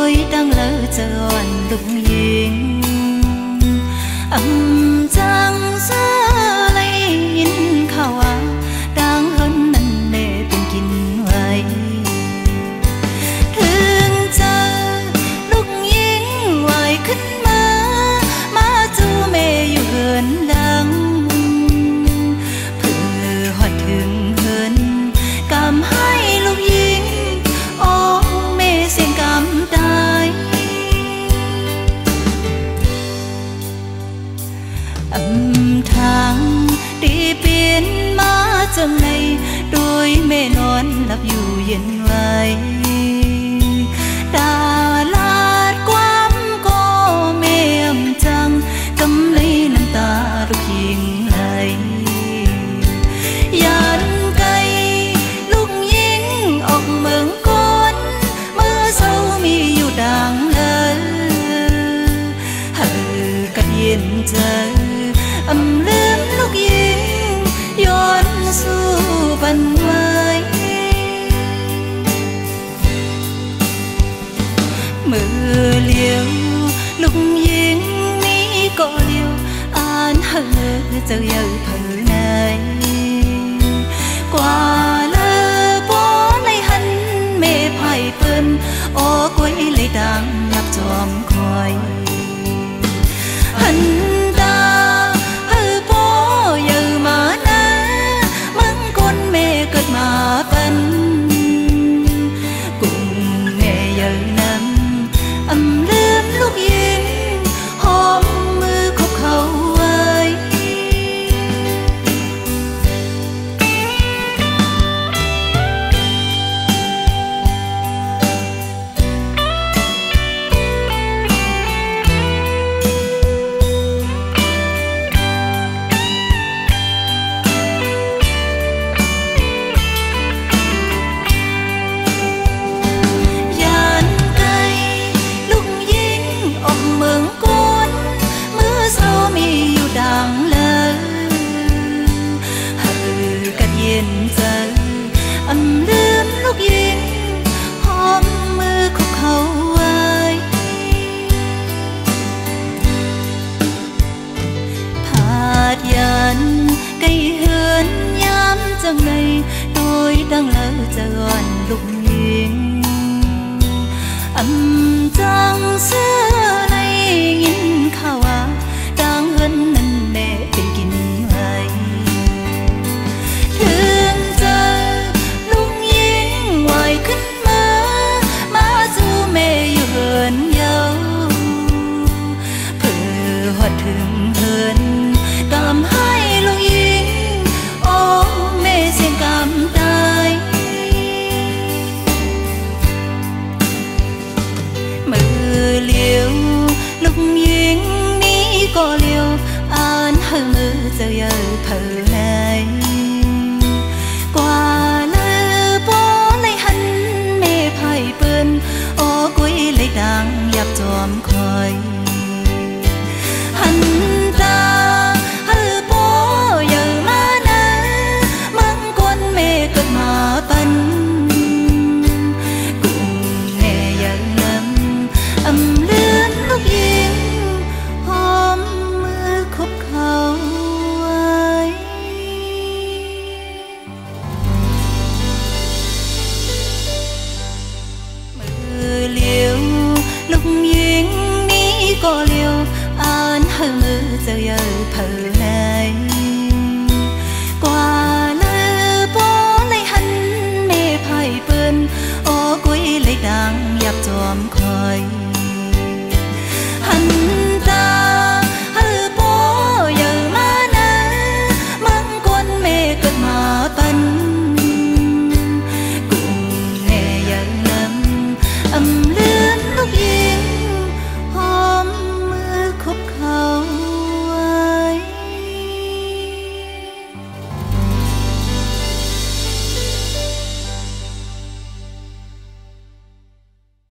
đôi đang lỡ tròn lục duyên âm trăng xa lấy in khao à đang hơn năn nề tình kinh hoài thương cha lúc yên ngoài khích má chú mẹ yêu gần lắng phừ hoạt thương hơn cảm hai lúc yên ô mẹ xin cảm tay âm tháng đi biến má chân này đôi mẹ non lập dù yên ngoài Đà Lạt quán có mẹ âm trăng cấm lấy năm ta lúc hiện lại dàn cây lúc yên ọc mừng con mơ sâu mi yêu đang lỡ hờ cắt yên chờ âm lướm lúc yên yon su văn mai mưa liêu lúc yên mi có liêu an hờ giờ giờ thở này qua lơ bó lấy hắn mê phải phân ô quấy lấy đang nhập chòm khỏi hắn ta hư bó giờ mà na mắng con mẹ cất mà phân cùng mẹ giờ nằm âm lướm lúc yên hôm mưa khóc khâu ơi âm lướm lúc yên hôm mưa khúc hậu ơi phạt dàn cây hương nhám chân này tôi đang lỡ tròn lục duyên âm trăng xưa nay nhìn khao à đang hơn năn nề tình kinh hoài thương cha lúc yên ngoài khích má chú mẹ yêu hơn nhau phừ hoạt thương hơn cảm hai lúc yên ô mẹ xin cảm tay mưa liêu lúc yên mi có liêu an hơi mưa giờ giờ thở này qua lơ bó lấy hắn mê phải bơn ô quấy lấy đang nhập chòm khỏi hắn ta hư bó giờ mà na mắng con mẹ cất mà bắn cùng mẹ giờ nằm âm lướm lúc yên hôm mưa khúc khâu ấy mưa liêu lúc yên mi có liêu an hờ mưa giờ giờ thở này